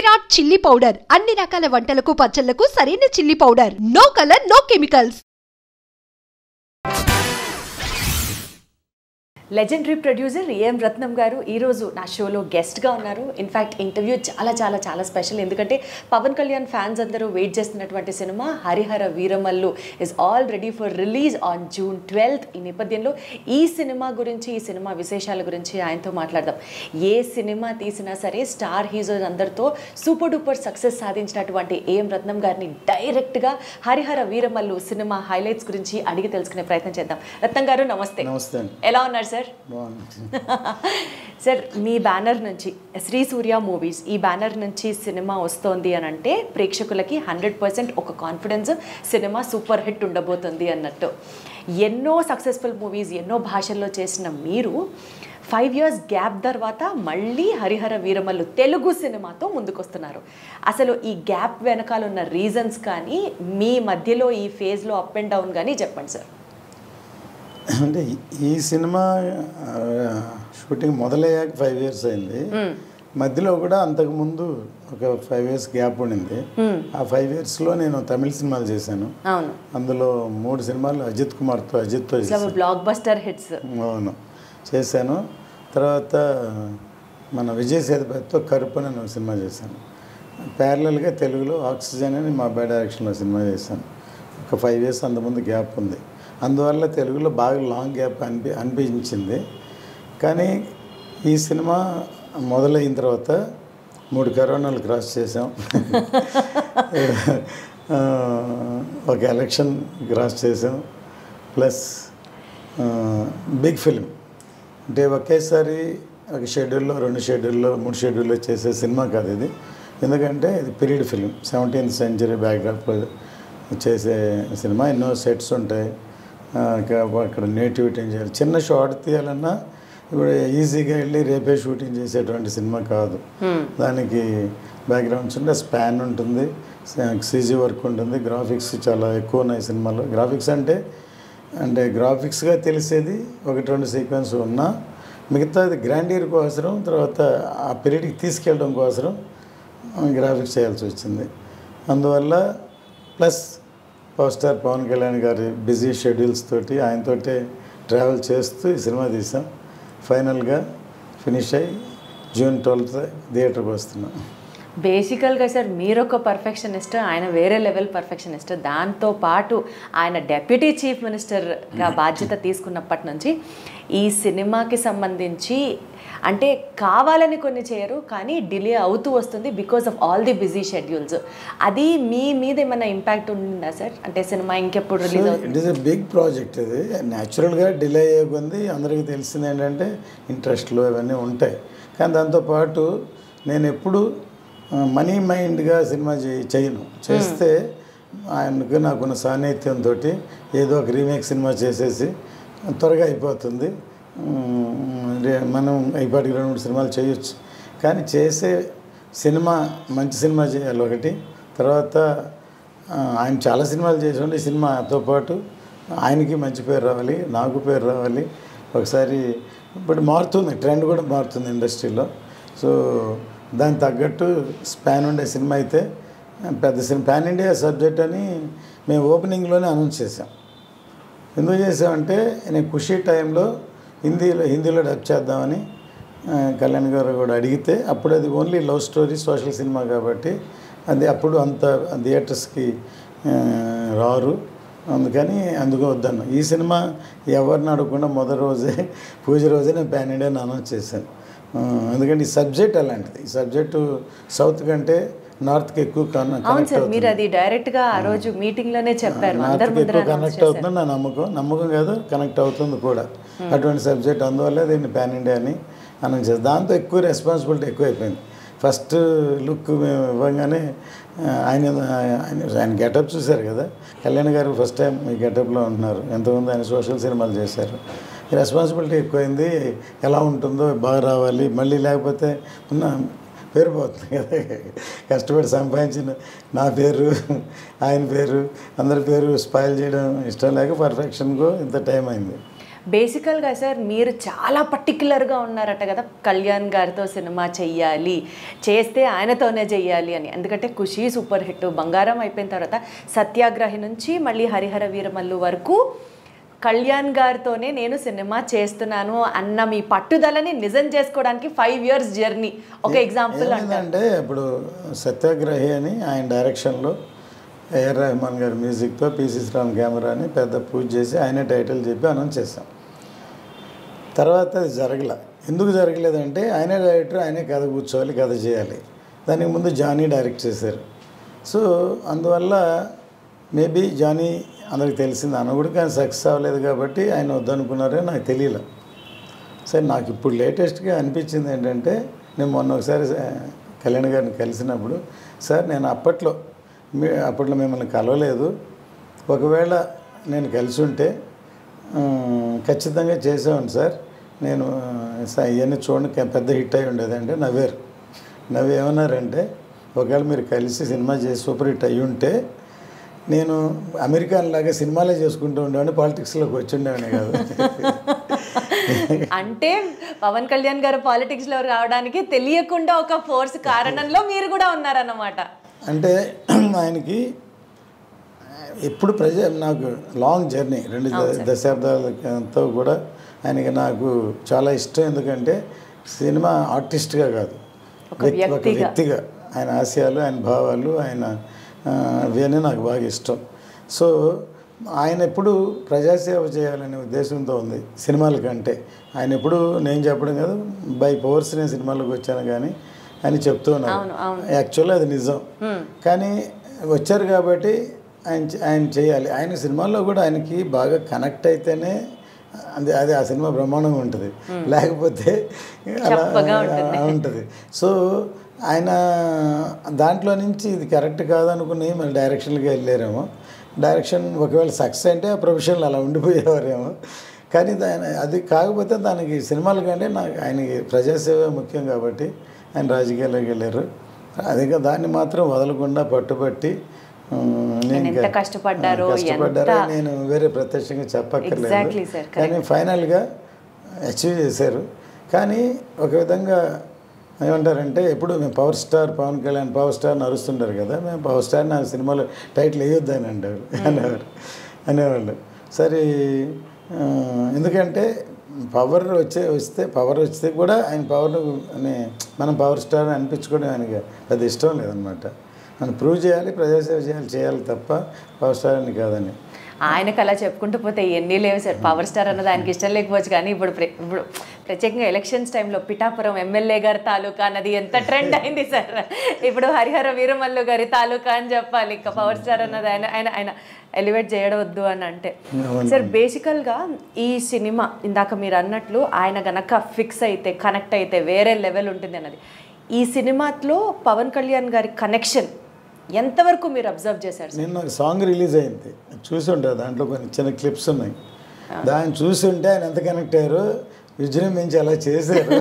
Virat chilli powder అన్ని రకాల వంటలకు పచ్చళ్లకు సరైన chilli powder. No colour, no chemicals. Legendary producer AM Ratnam గారు ఈరోజు నా షోలో గెస్ట్గా ఉన్నారు. ఇన్ఫ్యాక్ట్ ఇంటర్వ్యూ చాలా చాలా చాలా స్పెషల్. ఎందుకంటే పవన్ కళ్యాణ్ ఫ్యాన్స్ అందరూ వెయిట్ చేస్తున్నటువంటి cinema Harihara Veeramallu is all ready for release on June 12th. ఈ నేపథ్యంలో ఈ సినిమా గురించి, ఈ సినిమా విశేషాల గురించి ఆయనతో మాట్లాడదాం. ఏ సినిమా తీసినా సరే స్టార్ హీరోస్ అందరితో సూపర్ డూపర్ సక్సెస్ సాధించినటువంటి ఏఎం రత్నం గారిని డైరెక్ట్గా హరిహర వీరమల్లు సినిమా హైలైట్స్ గురించి అడిగి తెలుసుకునే ప్రయత్నం చేద్దాం. రత్నం గారు నమస్తే. నమస్తే. ఎలా ఉన్నారు సార్? సార్, మీ బ్యానర్ నుంచి శ్రీ సూర్య మూవీస్, ఈ బ్యానర్ నుంచి సినిమా వస్తోంది అని అంటే ప్రేక్షకులకి 100% ఒక కాన్ఫిడెన్స్, సినిమా సూపర్ హిట్ ఉండబోతుంది అన్నట్టు. ఎన్నో సక్సెస్ఫుల్ మూవీస్ ఎన్నో భాషల్లో చేసిన మీరు 5 years గ్యాప్ తర్వాత మళ్ళీ హరిహర వీరమల్లు తెలుగు సినిమాతో ముందుకొస్తున్నారు. అసలు ఈ గ్యాప్ వెనకాల ఉన్న రీజన్స్ కానీ, మీ మధ్యలో ఈ ఫేజ్లో అప్ అండ్ డౌన్ కానీ చెప్పండి సార్. అంటే ఈ సినిమా షూటింగ్ మొదలయ్యాక 5 years అయింది. మధ్యలో కూడా అంతకుముందు ఒక 5 years గ్యాప్ ఉండింది. ఆ 5 yearsలో నేను తమిళ సినిమాలు చేశాను. అందులో 3 సినిమాలు అజిత్ బ్లాక్ బస్టర్ హిట్స్ అవును చేశాను. తర్వాత మన విజయ్ సేతుపతితో కరుపు అని ఒక సినిమా చేశాను. ప్యారలల్గా తెలుగులో ఆక్సిజన్ అని మా అబ్బాయి డైరెక్షన్లో సినిమా చేశాను. ఒక 5 years అంతకుముందు గ్యాప్ ఉంది. అందువల్ల తెలుగులో బాగా లాంగ్ గ్యాప్ అనిపించింది. కానీ ఈ సినిమా మొదలైన తర్వాత 3 కరోనాలు క్రాస్ చేసాం. ఒక ఎలక్షన్ క్రాస్ చేసాం. ప్లస్ బిగ్ ఫిలిం అంటే ఒకేసారి ఒక షెడ్యూల్లో 2 షెడ్యూల్లో 3 షెడ్యూల్లో చేసే సినిమా కాదు ఇది. ఎందుకంటే ఇది period film, 17th century backdrop చేసే సినిమా. ఎన్నో సెట్స్ ఉంటాయి. అక్కడ నేటివిటీ చేయాలి. చిన్న షార్ట్ తీయాలన్నా ఇప్పుడు ఈజీగా వెళ్ళి రేపే షూటింగ్ చేసేటువంటి సినిమా కాదు. దానికి బ్యాక్గ్రౌండ్స్ ఉంటే స్పాన్ ఉంటుంది, సీజీ వర్క్ ఉంటుంది, గ్రాఫిక్స్ చాలా ఎక్కువ ఉన్నాయి సినిమాలో. గ్రాఫిక్స్ అంటే గ్రాఫిక్స్గా తెలిసేది 1-2 సీక్వెన్స్ ఉన్నా మిగతాది గ్రాండీర్ కోసరం, తర్వాత ఆ పీరియడ్కి తీసుకెళ్ళడం కోసరం గ్రాఫిక్స్ చేయాల్సి వచ్చింది. అందువల్ల plus power star Pawan Kalyan గారి బిజీ షెడ్యూల్స్ తోటి ఆయనతోటే ట్రావెల్ చేస్తూ ఈ సినిమా తీసాం. ఫైనల్గా ఫినిష్ అయ్యి June 12th థియేటర్కి వస్తున్నాం. బేసికల్గా సార్, మీరొక పర్ఫెక్షనిస్ట్, ఆయన వేరే లెవెల్ పర్ఫెక్షనిస్ట్. దాంతోపాటు ఆయన డెప్యూటీ చీఫ్ మినిస్టర్గా బాధ్యత తీసుకున్నప్పటి నుంచి ఈ సినిమాకి సంబంధించి అంటే కావాలని కొన్ని చేయరు, కానీ డిలే అవుతూ వస్తుంది because of all the busy schedules. అది మీ మీద ఏమైనా ఇంపాక్ట్ ఉందా సార్? అంటే సినిమా ఇంకెప్పుడు రిలీజ్ అవుతుంది? It is a big project. ఇది న్యాచురల్గా డిలే అయ్యే కొంది అందరికీ తెలిసింది ఏంటంటే ఇంట్రెస్ట్లు అవన్నీ ఉంటాయి. కానీ దాంతోపాటు నేను ఎప్పుడు మనీ మైండ్గా సినిమా చేయను. చేస్తే ఆయనకు నాకున్న సాన్నిధ్యంతో ఏదో ఒక రీమేక్ సినిమా చేసేసి త్వరగా అయిపోతుంది, మనం ఇప్పటికి 2-3 సినిమాలు చేయొచ్చు. కానీ చేసే సినిమా మంచి సినిమా చేయాలి ఒకటి. తర్వాత ఆయన చాలా సినిమాలు చేసి ఈ సినిమాతో పాటు ఆయనకి మంచి పేరు రావాలి, నాకు పేరు రావాలి. ఒకసారి ఇప్పుడు మారుతుంది, ట్రెండ్ కూడా మారుతుంది ఇండస్ట్రీలో. సో దానికి తగ్గట్టు స్పాన్ ఉండే సినిమా అయితే పెద్ద సినిమా, పాన్ ఇండియా సబ్జెక్ట్ అని మేము ఓపెనింగ్లోనే అనౌన్స్ చేసాం. ఎందుకు చేసామంటే నేను ఖుషీ టైంలో హిందీలో డబ్ చేద్దామని కళ్యాణ్ గారు కూడా అడిగితే, అప్పుడు అది only love story social cinema కాబట్టి అది అప్పుడు అంత థియేటర్స్కి రారు. అందుకని అందుకు వద్దన్న. ఈ సినిమా ఎవరిని అడగకుండా మొదటి రోజే పూజ రోజే నేను పాన్ ఇండియాని అనౌన్స్ చేశాను. ఎందుకంటే ఈ సబ్జెక్ట్ అలాంటిది. ఈ సబ్జెక్టు సౌత్ కంటే నార్త్కి ఎక్కువ కనెక్ట్ అవుతుంది నా నమ్మకం కాదు, కనెక్ట్ అవుతుంది కూడా అటువంటి సబ్జెక్ట్. అందువల్ల దీన్ని పాన్ ఇండియా అని అనౌన్స్ చేస్తాను. దాంతో ఎక్కువ రెస్పాన్సిబిలిటీ ఎక్కువైపోయింది. ఫస్ట్ లుక్ మేము ఇవ్వగానే ఆయన గెటప్ చూశారు కదా, కళ్యాణ్ గారు ఫస్ట్ టైం ఈ గెటప్లో ఉంటున్నారు. ఎంతమంది ఆయన సోషల్ సినిమాలు చేశారు. ఈ రెస్పాన్సిబిలిటీ ఎక్కువైంది. ఎలా ఉంటుందో బాగా రావాలి, మళ్ళీ లేకపోతే ఉన్న పేరు పోతుంది కదా. కష్టపడి సంపాదించిన నా పేరు, ఆయన పేరు, అందరి పేరు స్పాయిల్ చేయడం ఇష్టం లేక పర్ఫెక్షన్కు ఇంత టైం అయింది. బేసికల్గా సార్ మీరు చాలా పర్టిక్యులర్గా ఉన్నారట కదా, కళ్యాణ్ గారితో సినిమా చెయ్యాలి, చేస్తే ఆయనతోనే చెయ్యాలి అని. ఎందుకంటే ఖుషీ సూపర్ హిట్, బంగారం అయిపోయిన తర్వాత సత్యాగ్రహి నుంచి మళ్ళీ హరిహర వీరమల్లు వరకు కళ్యాణ్ గారితోనే నేను సినిమా చేస్తున్నాను అన్న మీ పట్టుదలని నిజం చేసుకోవడానికి 5 years జర్నీ ఒక ఎగ్జాంపుల్ అంటే ఇప్పుడు సత్యాగ్రహి అని ఆయన డైరెక్షన్లో ఏఆర్ రెహమాన్ గారి మ్యూజిక్తో పిసి శ్రీరామ్ కెమెరాని పెద్ద పూజ చేసి ఆయనే టైటిల్ చెప్పి అనౌన్స్ చేశాం. తర్వాత అది జరగల. ఎందుకు జరగలేదంటే ఆయనే డైరెక్టర్, ఆయనే కథ కూర్చోవాలి, కథ చేయాలి. దానికి ముందు జానీ డైరెక్ట్ చేశారు. సో అందువల్ల మేబీ జానీ అందరికి తెలిసింది అనకూడదు, కానీ సక్సెస్ అవ్వలేదు కాబట్టి ఆయన వద్దనుకున్నారో నాకు తెలియలే. సరే, నాకు ఇప్పుడు లేటెస్ట్గా అనిపించింది ఏంటంటే, నేను మొన్న ఒకసారి కళ్యాణ్ గారిని కలిసినప్పుడు, సార్ నేను అప్పట్లో మిమ్మల్ని కలవలేదు, ఒకవేళ నేను కలిసి ఉంటే ఖచ్చితంగా చేసేవాడిని సార్, నేను ఇవన్నీ చూడండి పెద్ద హిట్ అయి ఉండేది అంటే నవ్వారు. ఏమన్నారంటే, ఒకవేళ మీరు కలిసి సినిమా చేసి సూపర్ హిట్ అయ్యి ఉంటే నేను అమెరికన్ లాగా సినిమాలే చేసుకుంటూ ఉండేవాడిని, పాలిటిక్స్లోకి వచ్చి ఉండేవాడిని కాదు. అంటే పవన్ కళ్యాణ్ గారు పాలిటిక్స్లో రావడానికి తెలియకుండా ఒక ఫోర్స్ కారణంలో మీరు కూడా ఉన్నారన్నమాట. అంటే ఆయనకి ఎప్పుడు నాకు లాంగ్ జర్నీ 2 దశాబ్దాలతో కూడా ఆయనకి నాకు చాలా ఇష్టం. ఎందుకంటే సినిమా ఆర్టిస్ట్గా కాదు, ఒక వ్యక్తిగా ఆయన ఆశయాలు, ఆయన భావాలు, ఆయన ఇవన్నీ నాకు బాగా ఇష్టం. సో ఆయన ఎప్పుడు ప్రజాసేవ చేయాలనే ఉద్దేశంతో ఉంది సినిమాల కంటే. ఆయన ఎప్పుడు నేను చెప్పడం కాదు, బై పవర్స్ నేను సినిమాలకు వచ్చాను కానీ అని చెప్తూ ఉన్నాను. యాక్చువల్లీ అది నిజం. కానీ వచ్చారు కాబట్టి ఆయన చేయాలి. ఆయన సినిమాల్లో కూడా ఆయనకి బాగా కనెక్ట్ అయితేనే అది ఆ సినిమా బ్రహ్మాండంగా ఉంటుంది, లేకపోతే అలా ఉంటుంది. సో ఆయన దాంట్లో నుంచి ఇది కరెక్ట్ కాదనుకుని మన డైరెక్షన్కి వెళ్ళారేమో. డైరెక్షన్ ఒకవేళ సక్సెస్ అంటే ఆ ప్రొఫెషన్లో అలా ఉండిపోయేవారేమో. కానీ అది కాకపోతే దానికి సినిమాల కంటే నాకు ఆయనకి ప్రజాసేవ ముఖ్యం కాబట్టి ఆయన రాజకీయాల్లోకి వెళ్ళారు. అదే దాన్ని మాత్రం వదలకుండా పట్టుబట్టి కష్టపడ్డారో నేను వేరే ప్రత్యక్షంగా చెప్పక్కర్లేదు. కానీ ఫైనల్గా అచీవ్ చేశారు. కానీ ఒక విధంగా ఏమంటారంటే, ఎప్పుడు మేము power star Pawan Kalyan power star నరుస్తుంటారు కదా, మేము పవర్ స్టార్ నా సినిమాలో టైటిల్ వేయొద్దు అని అనేవాళ్ళు. సరే, ఎందుకంటే పవర్ వస్తే కూడా ఆయన పవర్ని మనం పవర్ స్టార్ అనిపించుకోవడం ఆయనకి పెద్ద ఇష్టం లేదనమాట. మనం ప్రూవ్ చేయాలి, ప్రజాసేవ చేయాలి తప్ప పవర్ స్టార్ అని కాదని. ఆయనకు అలా చెప్పుకుంటూ పోతే ఎన్ని లేవు సార్. పవర్ స్టార్ అన్నది ఆయనకి ఇష్టం లేకపోవచ్చు, కానీ ఇప్పుడు ప్రత్యేకంగా ఎలక్షన్స్ టైంలో పిఠాపురం ఎమ్మెల్యే గారి తాలూకా అన్నది ఎంత ట్రెండ్ అయింది సార్. ఇప్పుడు హరిహర వీరమల్లు గారి తాలూకా అని చెప్పాలి. ఇంకా పవర్ స్టార్ అన్నది ఆయన ఎలివేట్ చేయడం వద్దు అని అంటే. సార్ బేసికల్గా ఈ సినిమా ఇందాక మీరు అన్నట్లు ఆయన గనక ఫిక్స్ అయితే, కనెక్ట్ అయితే వేరే లెవెల్ ఉంటుంది అన్నది. ఈ సినిమాలో పవన్ కళ్యాణ్ గారి కనెక్షన్ ఎంతవరకు మీరు అబ్జర్వ్ చేశారు? నిన్న ఒక సాంగ్ రిలీజ్ అయింది, చూసి ఉంటారు. దాంట్లో కొన్ని చిన్న క్లిప్స్ ఉన్నాయి. దాన్ని చూసి ఉంటే ఆయన ఎంత కనెక్ట్ అయ్యారో, విజృంభించి అలా చేశారు.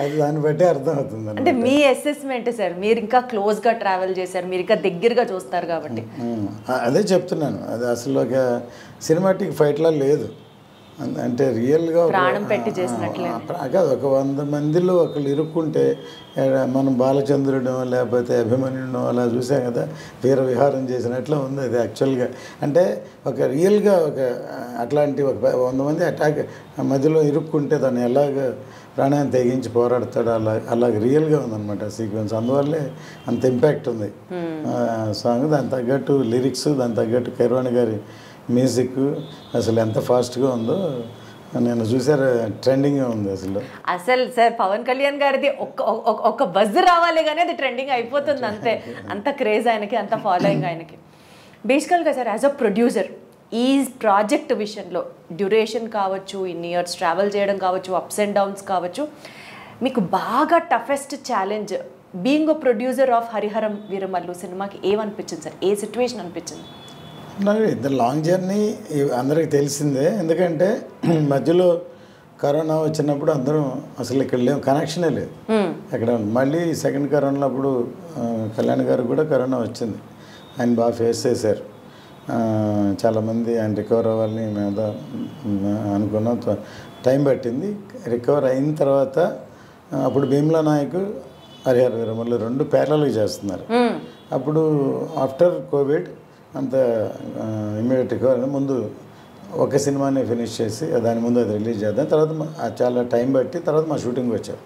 అది దాన్ని బట్టి అర్థం అవుతుంది. అంటే మీ అసెస్మెంట్ సార్, మీరు ఇంకా క్లోజ్గా ట్రావెల్ చేశారు, మీరు ఇంకా దగ్గరగా చూస్తారు కాబట్టి. అదే చెప్తున్నాను, అది అసలు ఒక సినిమాటిక్ ఫైట్లా లేదు. అంటే రియల్గా ప్రాణం పెట్టి చేసినట్లే కాదు. ఒక 100 మందిలో ఒకళ్ళు ఇరుక్కుంటే, మనం బాలచంద్రుడో లేకపోతే అభిమన్యుడో అలా చూసాం కదా, వీర విహారం చేసినట్లు ఉంది అది యాక్చువల్గా. అంటే ఒక రియల్గా అట్లాంటి 100 మంది అటాక్ మధ్యలో ఇరుక్కుంటే దాన్ని ఎలాగ ప్రాణాన్ని తెగించి పోరాడతాడు, అలాగ రియల్గా ఉందన్నమాట సీక్వెన్స్. అందువల్లే అంత ఇంపాక్ట్ ఉంది సాంగ్. దాని తగ్గట్టు లిరిక్స్, దాని తగ్గట్టు కైరవాణి గారి మ్యూజిక్ అసలు ఎంత ఫాస్ట్గా ఉందో నేను చూసారు. ట్రెండింగ్గా ఉంది అసలు సార్. పవన్ కళ్యాణ్ గారిది ఒక బజ్ రావాలి కానీ అది ట్రెండింగ్ అయిపోతుంది అంతే. అంత క్రేజ్ ఆయనకి, అంత ఫాలోయింగ్ ఆయనకి. బేసికల్గా సార్, యాజ్ అ ప్రొడ్యూసర్ ఈ ప్రాజెక్ట్ విషయంలో డ్యూరేషన్ కావచ్చు, ఇన్ని ఇయర్స్ ట్రావెల్ చేయడం కావచ్చు, అప్స్ అండ్ డౌన్స్ కావచ్చు, మీకు బాగా toughest challenge being a producer of Hariharam Veera Mallu సినిమాకి ఏమనిపించింది సార్? ఏ సిచ్యువేషన్ అనిపించింది? ద లాంగ్ జర్నీ అందరికీ తెలిసిందే. ఎందుకంటే మధ్యలో కరోనా వచ్చినప్పుడు అందరం అసలు ఇక్కడ లేవు, కనెక్షనే లేదు ఎక్కడ. మళ్ళీ సెకండ్ కరోనా అప్పుడు కళ్యాణ్ గారు కూడా కరోనా వచ్చింది, ఆయన బాగా ఫేస్ చేశారు. చాలామంది ఆయన రికవర్ అవ్వాలని మేము అనుకున్నాం. టైం పట్టింది. రికవర్ అయిన తర్వాత అప్పుడు భీమ్లా నాయక్, హరిహర వీరమల్లు 2 ప్యారలల్గా చేస్తున్నారు. అప్పుడు ఆఫ్టర్ కోవిడ్ అంత ఇమ్మీడియట్ రికవర్ ముందు ఒక సినిమాని ఫినిష్ చేసి దాని ముందు అది రిలీజ్ చేద్దాం. తర్వాత చాలా టైం బట్టి తర్వాత మా షూటింగ్ వచ్చారు.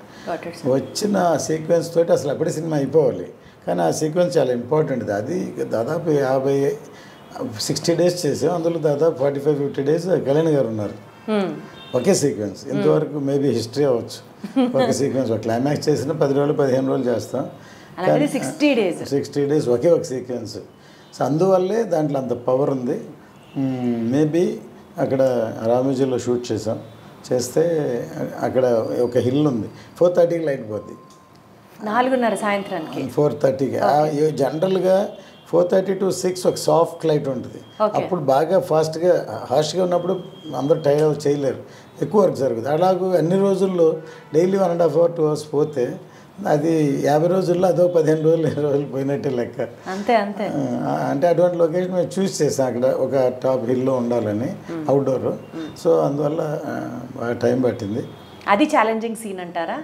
వచ్చిన సీక్వెన్స్ తోటి అసలు అప్పుడే సినిమా అయిపోవాలి, కానీ ఆ సీక్వెన్స్ చాలా ఇంపార్టెంట్. అది దాదాపు 60 డేస్ చేసాం. అందులో దాదాపు 45-50 డేస్ కళ్యాణ్ గారు ఉన్నారు ఒకే సీక్వెన్స్. ఇంతవరకు మేబీ హిస్టరీ అవ్వచ్చు. ఒక సీక్వెన్స్ ఒక క్లైమాక్స్ చేసిన 10 రోజులు 15 రోజులు చేస్తాం. 60 డేస్ ఒకే ఒక సీక్వెన్స్. సో అందువల్లే దాంట్లో అంత పవర్ ఉంది. మేబీ అక్కడ రామోజీలో షూట్ చేస్తే అక్కడ ఒక హిల్ ఉంది. 4:30కి లైట్ పోద్ది. 4:30 సాయంత్రానికి 4:30కి. జనరల్గా 4:30 to 6 ఒక సాఫ్ట్ లైట్ ఉంటుంది. అప్పుడు బాగా ఫాస్ట్గా హార్ష్గా ఉన్నప్పుడు అందరూ టైర్ చేయలేరు, ఎక్కువ వర్క్ జరుగుతుంది. అలాగూ అన్ని రోజుల్లో డైలీ 1.5 hours 2 hours పోతే అది 50 రోజుల్లో అదో 15 రోజులు 20 రోజులు పోయినట్టే లెక్క. అంతే అంటే అటువంటి లొకేషన్ మేము చూస్ చేసాం. అక్కడ ఒక టాప్ హిల్లో ఉండాలని అవుట్డోర్. సో అందువల్ల బాగా టైం పట్టింది. అది ఛాలెంజింగ్ సీన్ అంటారా?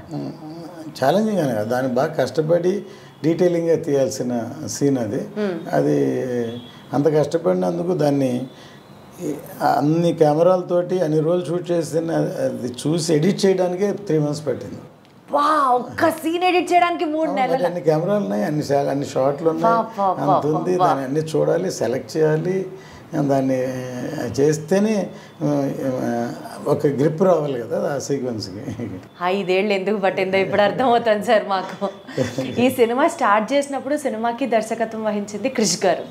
ఛాలెంజింగ్ అని కాదు, దాన్ని బాగా కష్టపడి డీటెయిలింగ్గా తీయాల్సిన సీన్ అది. అది అంత కష్టపడినందుకు దాన్ని అన్ని కెమెరాలతోటి అన్ని రోజులు షూట్ చేసిన అది చూసి ఎడిట్ చేయడానికే 3 months పట్టింది. ఒక్క సీన్ ఎడిట్ చేయడానికి 3 నెలలు. అన్ని కెమెరాలు ఉన్నాయి, అన్ని షాట్లు ఉన్నాయి, అంత ఉంది. దాన్ని అన్ని చూడాలి, సెలెక్ట్ చేయాలి. దాన్ని చేస్తేనే ఒక గ్రిప్ రావాలి కదా ఆ సీక్వెన్స్కి. 5 ఏళ్ళు ఎందుకు పట్టిందో ఇప్పుడు అర్థమవుతుంది సార్ మాకు. ఈ సినిమా స్టార్ట్ చేసినప్పుడు సినిమాకి దర్శకత్వం వహించింది క్రిష్ గారు.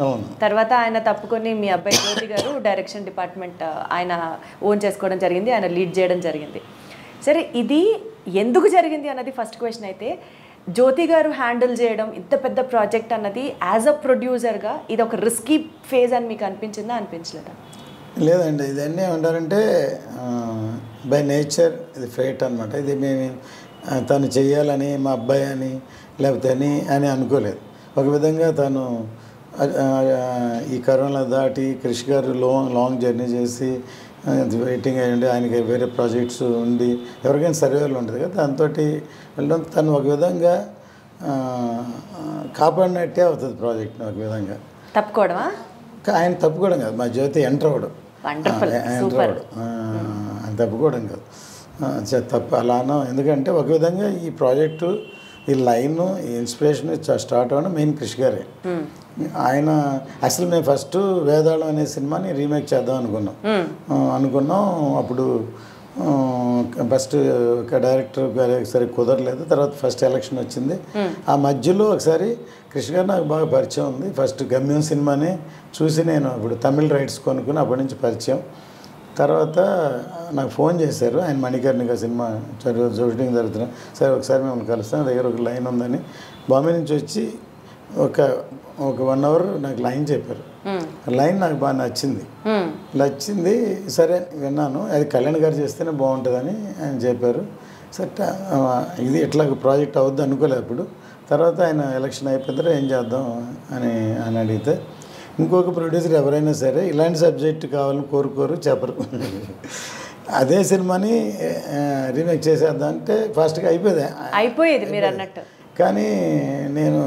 తర్వాత ఆయన తప్పుకొని మీ అబ్బాయి జ్యోతి గారు డైరెక్షన్ డిపార్ట్మెంట్ ఆయన ఓన్ చేసుకోవడం జరిగింది, ఆయన లీడ్ చేయడం జరిగింది. సరే, ఇది ఎందుకు జరిగింది అన్నది ఫస్ట్ క్వశ్చన్ అయితే, జ్యోతి గారు హ్యాండిల్ చేయడం ఇంత పెద్ద ప్రాజెక్ట్ అన్నది యాజ్ అ ప్రొడ్యూసర్గా ఇది ఒక రిస్కీ ఫేజ్ అని మీకు అనిపించిందా, అనిపించలేదా? లేదండి, ఇదన్నీ ఏమంటారంటే బై నేచర్ ఇది ఫేట్ అనమాట. ఇది మేము తను చెయ్యాలని మా అబ్బాయి అని లేకపోతే అని అనుకోలేదు. ఒక విధంగా తను ఈ కరోనా దాటి క్రిష్ గారు లాంగ్ జర్నీ చేసి వెయిటింగ్ అయ్యండి, ఆయనకి వేరే ప్రాజెక్ట్స్ ఉండి ఎవరికైనా సర్వేలు ఉంటుంది కదా, దాంతో వెళ్ళడం తను ఒక విధంగా కాపాడినట్టే అవుతుంది ప్రాజెక్ట్ని. ఒక విధంగా తప్పుకోవడమా? ఆయన తప్పుకోవడం కాదు, మా జ్యోతి ఎంటర్ అవ్వడం, తప్పుకోవడం కాదు, తప్పు అలానో. ఎందుకంటే ఒక విధంగా ఈ ప్రాజెక్టు ఈ లైన్ ఈ ఇన్స్పిరేషన్ స్టార్ట్ అవ్వడం మెయిన్ క్రిష్ గారే. ఆయన అసలు మేము ఫస్ట్ వేదాళం అనే సినిమాని రీమేక్ చేద్దాం అనుకున్నాం. అప్పుడు ఫస్ట్ డైరెక్టర్ గారు ఒకసారి కుదరలేదు. తర్వాత ఫస్ట్ ఎలక్షన్ వచ్చింది. ఆ మధ్యలో ఒకసారి కృష్ణ గారు నాకు బాగా పరిచయం ఉంది. ఫస్ట్ గమ్యం సినిమాని చూసి నేను ఇప్పుడు తమిళ్ రైట్స్ కొనుక్కుని అప్పటి నుంచి పరిచయం. తర్వాత నాకు ఫోన్ చేశారు ఆయన, మణికర్ణిక సినిమా షూటింగ్ జరుగుతున్నా, సరే ఒకసారి మిమ్మల్ని కలుస్తాను, దగ్గర ఒక లైన్ ఉందని. బాంబే నుంచి వచ్చి ఒక 1 hour నాకు లైన్ చెప్పారు. లైన్ నాకు బాగా నచ్చింది. సరే విన్నాను, అది కళ్యాణ్ గారు చేస్తేనే బాగుంటుందని ఆయన చెప్పారు. సరే ఇది ఎట్లా ప్రాజెక్ట్ అవుద్ది అనుకోలేదు అప్పుడు. తర్వాత ఆయన ఎలక్షన్ అయిపోయిన తర్వాత ఏం చేద్దాం అని అడిగితే, ఇంకొక ప్రొడ్యూసర్ ఎవరైనా సరే ఇలాంటి సబ్జెక్ట్ కావాలని కోరుకోరు, చెప్పరు. అదే సినిమాని రీమేక్ చేసేద్దాం అంటే ఫాస్ట్గా అయిపోయేది మీరు అన్నట్టు. కానీ నేను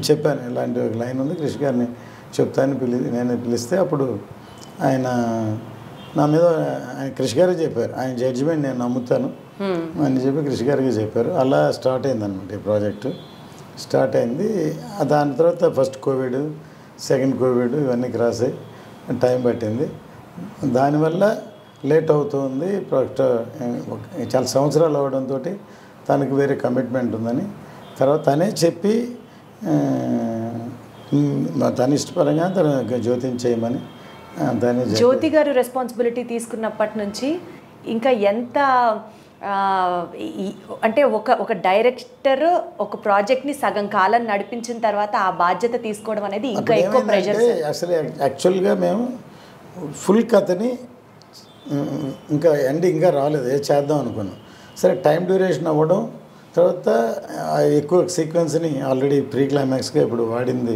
చెప్పాను ఇలాంటి ఒక లైన్ ఉంది, కృషి గారిని చెప్తాను నేను పిలిస్తే అప్పుడు ఆయన నా మీద కృషి గారే చెప్పారు, ఆయన జడ్జిమెంట్ నేను నమ్ముతాను అని చెప్పి కృషి గారికి చెప్పారు. అలా స్టార్ట్ అయింది అనమాట ఈ ప్రాజెక్టు. స్టార్ట్ అయింది. దాని తర్వాత ఫస్ట్ కోవిడ్, సెకండ్ కోవిడ్ ఇవన్నీ క్రాస్ అయ్యి టైం పట్టింది. దానివల్ల లేట్ అవుతుంది ప్రాజెక్ట్. చాలా సంవత్సరాలు అవ్వడంతో తనకు వేరే కమిట్మెంట్ ఉందని తర్వాత తనే చెప్పి తన ఇష్టపరంగా తన జ్యోతిని చేయమని తనే. జ్యోతి గారు రెస్పాన్సిబిలిటీ తీసుకున్నప్పటి నుంచి ఇంకా ఎంత అంటే ఒక డైరెక్టర్ ఒక ప్రాజెక్ట్ని సగం కాలం నడిపించిన తర్వాత ఆ బాధ్యత తీసుకోవడం అనేది ఇంకా ఎక్కువ ప్రెషర్. అసలు యాక్చువల్గా మేము ఫుల్ కథని ఇంకా రాలేదు, చేద్దాం అనుకున్నాం. సరే టైం డ్యూరేషన్ అవ్వడం తర్వాత ఎక్కువ సీక్వెన్స్ని ఆల్రెడీ ప్రీ క్లైమాక్స్గా ఇప్పుడు వాడింది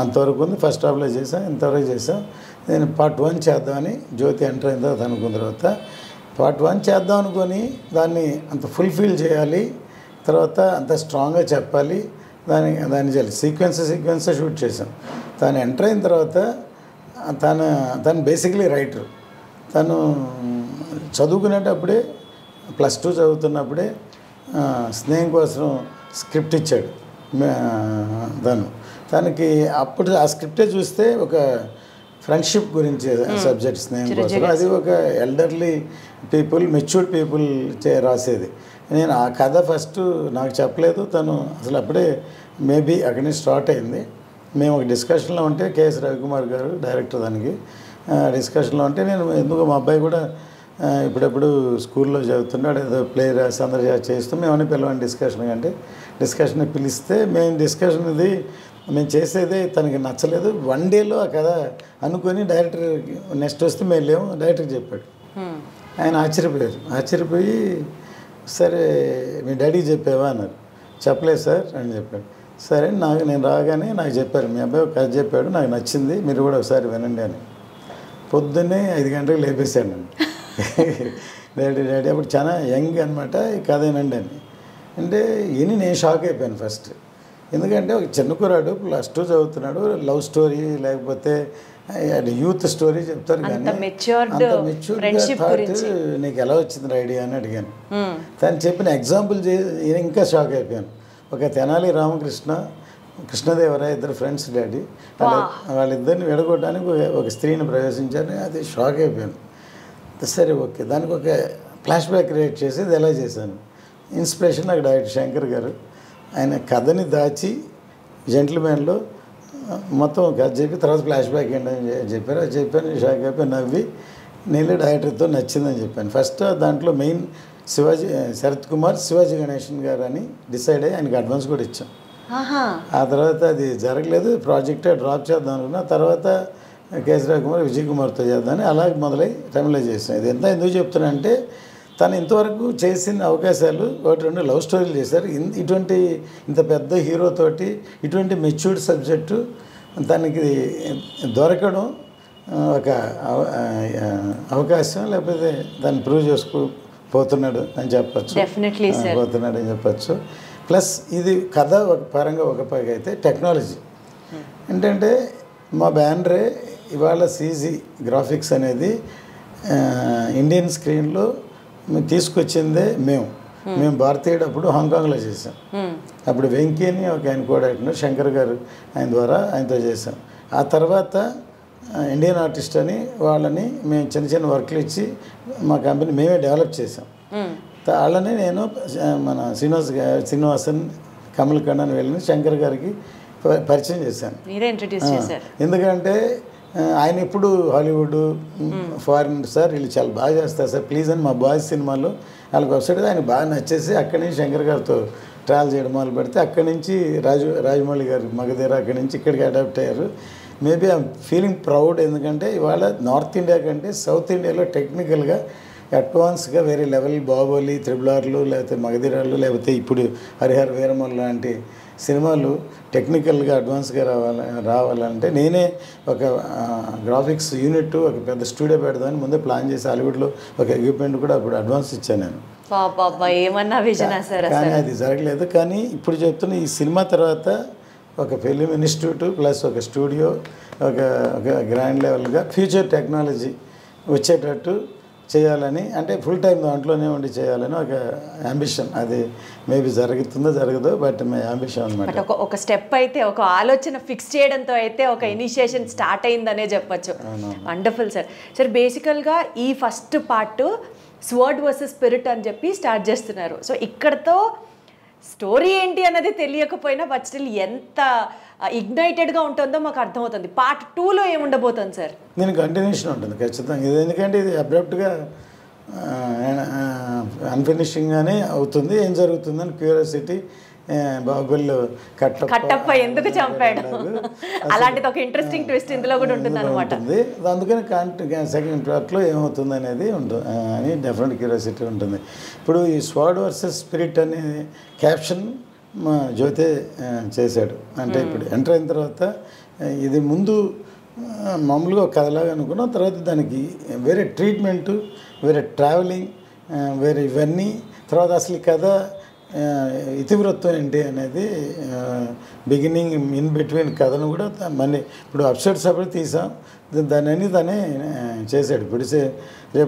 అంతవరకు ఉంది. ఫస్ట్ హాఫ్లో చేసాం, ఇంతవరకు చేసాం. నేను పార్ట్ 1 చేద్దామని జ్యోతి ఎంటర్ అయిన తర్వాత అనుకున్న తర్వాత పార్ట్ 1 చేద్దాం అనుకొని దాన్ని అంత ఫుల్ఫిల్ చేయాలి, తర్వాత అంత స్ట్రాంగ్గా చెప్పాలి, దాన్ని చేయాలి. సీక్వెన్స్ షూట్ చేసాం. తను ఎంటర్ అయిన తర్వాత తను బేసిక్లీ రైటర్. తను చదువుకునేటప్పుడే +2 చదువుతున్నప్పుడే స్నేహం కోసం స్క్రిప్ట్ ఇచ్చాడు తనకి. అప్పుడు ఆ స్క్రిప్టే చూస్తే ఒక ఫ్రెండ్షిప్ గురించి సబ్జెక్ట్ స్నేహం కోసం. అది ఒక ఎల్డర్లీ పీపుల్, మెచ్యూర్డ్ పీపుల్ రాసేది. నేను ఆ కథ ఫస్ట్ నాకు చెప్పలేదు. తను అసలు అప్పుడే మేబీ అక్కడి నుంచి స్టార్ట్ అయింది. మేము ఒక డిస్కషన్లో ఉంటే కేఎస్ రవికుమార్ గారు డైరెక్టర్, దానికి డిస్కషన్లో ఉంటే నేను ఎందుకు మా అబ్బాయి కూడా ఇప్పుడెప్పుడు స్కూల్లో చదువుతున్నాడు, ఏదో ప్లే రాసి అందరూ చేస్తూ మేమని పిలవండి డిస్కషన్ అంటే డిస్కషన్ పిలిస్తే మేము చేసేదే తనకి నచ్చలేదు. 1 డేలో ఆ కథ అనుకొని డైరెక్టర్ నెక్స్ట్ వస్తే మేము లేము డైరెక్టర్కి చెప్పాడు. ఆయన ఆశ్చర్యపోయి సరే మీ డాడీకి చెప్పావా అన్నారు. చెప్పలేదు సార్ అని చెప్పాడు. సరే నేను రాగానే నాకు చెప్పారు, మీ అబ్బాయి ఒక కథ చెప్పాడు, నాకు నచ్చింది, మీరు కూడా ఒకసారి వినండి అని. పొద్దున్నే 5 గంటలకు లేపేశాను నన్ను. డాడీ అప్పుడు చాలా యంగ్ అనమాట, ఈ కథ వినండి అని అంటే నేను షాక్ అయిపోయాను ఫస్ట్. ఎందుకంటే ఒక చిన్న కుర్రాడు +2 చదువుతున్నాడు, లవ్ స్టోరీ లేకపోతే యూత్ స్టోరీ చెప్తారు కానీ అంత మెచ్యూర్డ్గా నీకు ఎలా వచ్చింది ఐడియా అని అడిగాను. తను చెప్పిన ఎగ్జాంపుల్ ఇంకా షాక్ అయిపోయాను. ఒక తెనాలి రామకృష్ణ, కృష్ణదేవరాయ ఇద్దరు ఫ్రెండ్స్ డాడీ, వాళ్ళిద్దరిని విడగొట్టడానికి ఒక స్త్రీని ప్రవేశించారని అది షాక్ అయిపోయాను. సరే ఓకే, దానికి ఒక ఫ్లాష్ బ్యాక్ క్రియేట్ చేసి ఇది ఎలా చేశాను. ఇన్స్పిరేషన్ నాకు డైరెక్టర్ శంకర్ గారు, ఆయన కథని దాచి జెంటిల్మెన్లో మొత్తం కథ చెప్పి తర్వాత ఫ్లాష్ బ్యాక్ ఏంటని చెప్పారు. అది చెప్పాను, షాక్ అయిపోయి నవ్వి నేను డైరెక్టర్తో నచ్చిందని చెప్పాను. ఫస్ట్ దాంట్లో మెయిన్ శరత్ కుమార్, శివాజీ గణేషన్ గారు అని డిసైడ్ అయ్యి ఆయనకి అడ్వాన్స్ కూడా ఇచ్చాం. ఆ తర్వాత అది జరగలేదు, ప్రాజెక్టే డ్రాప్ చేద్దాం అనుకున్నా. తర్వాత కేసరావు కుమార్, విజయ్ కుమార్తో చేద్దామని అలా మొదలై తమిళలో చేసాం. ఇది ఎందుకు చెప్తున్నానంటే తను ఇంతవరకు చేసిన అవకాశాలు 1-2 లవ్ స్టోరీలు చేశారు. ఇంత పెద్ద హీరోతోటి ఇటువంటి మెచ్యూర్డ్ సబ్జెక్టు తనకి దొరకడం ఒక అవకాశం, లేకపోతే దాన్ని ప్రూవ్ పోతున్నాడు అని చెప్పచ్చు, పోతున్నాడు అని చెప్పచ్చు. ప్లస్ ఇది కథ ఒక పరంగా ఒక పైగా అయితే టెక్నాలజీ ఏంటంటే మా బ్యానరే ఇవాళ CG గ్రాఫిక్స్ అనేది ఇండియన్ స్క్రీన్లో తీసుకొచ్చిందే మేము భారతీయుడు అప్పుడు హాంకాంగ్లో చేసాం. అప్పుడు వెంకీని ఒక ఆయన కోఆర్డినేటర్ శంకర్ గారు ఆయన ద్వారా ఆయనతో చేసాం. ఆ తర్వాత ఇండియన్ ఆర్టిస్ట్ అని వాళ్ళని మేము చిన్న వర్క్లు ఇచ్చి మా కంపెనీ మేమే డెవలప్ చేసాం. వాళ్ళని నేను మన శ్రీనివాసన్, కమల్ కన్నన్ వెళ్ళి శంకర్ గారికి పరిచయం చేశాను. ఎందుకంటే ఆయన ఇప్పుడు హాలీవుడ్, ఫారిన్ సార్ వీళ్ళు చాలా బాగా చేస్తారు సార్ ప్లీజ్ అని మా బాయ్స్ సినిమాలో వాళ్ళకి వస్తాడు. ఆయన బాగా నచ్చేసి అక్కడి నుంచి శంకర్ గారితో ట్రావెల్ చేయడం మొదలు పెడితే అక్కడి నుంచి రాజమౌళి గారు మగధీర అక్కడి నుంచి ఇక్కడికి అడాప్ట్ అయ్యారు. Maybe I'm feeling proud. ఎందుకంటే ఇవాళ నార్త్ ఇండియా కంటే సౌత్ ఇండియాలో టెక్నికల్గా అడ్వాన్స్గా వేరే లెవెల్ బాహుబలి, త్రిబులార్లు, లేకపోతే మగధీరాలు, లేకపోతే ఇప్పుడు హరిహర వీరమల్ లాంటి సినిమాలు టెక్నికల్గా అడ్వాన్స్గా రావాలంటే నేనే ఒక గ్రాఫిక్స్ యూనిట్, ఒక పెద్ద స్టూడియో పెడదామని ముందే ప్లాన్ చేసి హాలీవుడ్లో ఒక ఎక్విప్మెంట్ కూడా అప్పుడు అడ్వాన్స్ ఇచ్చాను నేను. కానీ అది జరగలేదు. కానీ ఇప్పుడు చెప్తున్న ఈ సినిమా తర్వాత ఒక ఫిలిం ఇన్స్టిట్యూట్ ప్లస్ ఒక స్టూడియో, ఒక గ్రాండ్ లెవెల్గా ఫ్యూచర్ టెక్నాలజీ వచ్చేటట్టు చేయాలని, అంటే ఫుల్ టైం దాంట్లోనే ఉండి చేయాలని ఒక అంబిషన్. అది మేబీ జరుగుతుందో జరగదో, బట్ మై అంబిషన్ అనమాట. ఒక స్టెప్ అయితే, ఒక ఆలోచన ఫిక్స్ చేయడంతో అయితే ఒక ఇనిషియేషన్ స్టార్ట్ అయిందనే చెప్పచ్చు. Wonderful sir. బేసికల్గా ఈ first part sword versus spirit అని చెప్పి స్టార్ట్ చేస్తున్నారు. సో ఇక్కడతో స్టోరీ ఏంటి అన్నది తెలియకపోయినా బట్ స్టిల్ ఎంత ఇగ్నైటెడ్గా ఉంటుందో మాకు అర్థమవుతుంది. పార్ట్ 2లో ఏముండబోతుంది సార్? నేను కంటిన్యూషన్ ఉంటుంది ఖచ్చితంగా. ఇది ఎందుకంటే ఇది అబ్రప్ట్గా అన్ఫినిషింగ్గానే అవుతుంది. ఏం జరుగుతుందని క్యూరియాసిటీ బాహుబలిలో కట్టప్ప ఎందుకు చంపాడు అలాంటిది ఒక ఇంట్రెస్టింగ్ ట్విస్ట్ ఇందులో కూడా ఉంటుంది అనమాట. అందుకని సెకండ్ పార్ట్లో ఏమవుతుంది అనేది ఉంటుంది అని డెఫినెట్ క్యూరియాసిటీ ఉంటుంది. ఇప్పుడు ఈ స్వాడ్ వర్సెస్ స్పిరిట్ అనే క్యాప్షన్ మా జ్యోతే చేశాడు. అంటే ఇప్పుడు ఎంటర్ అయిన తర్వాత ఇది ముందు మామూలుగా ఒక కథలాగా అనుకున్నాం, తర్వాత దానికి వేరే ట్రీట్మెంటు, వేరే ట్రావెలింగ్, వేరే ఇవన్నీ, తర్వాత అసలు ఈ కథ ఇతివృత్తం ఏంటి అనేది బిగినింగ్ ఇన్ బిట్వీన్ కథను కూడా మళ్ళీ ఇప్పుడు అప్సెట్స్ అప్పుడు తీసాం, దాన్ని తనే చేశాడు. ఇప్పుడు రేపు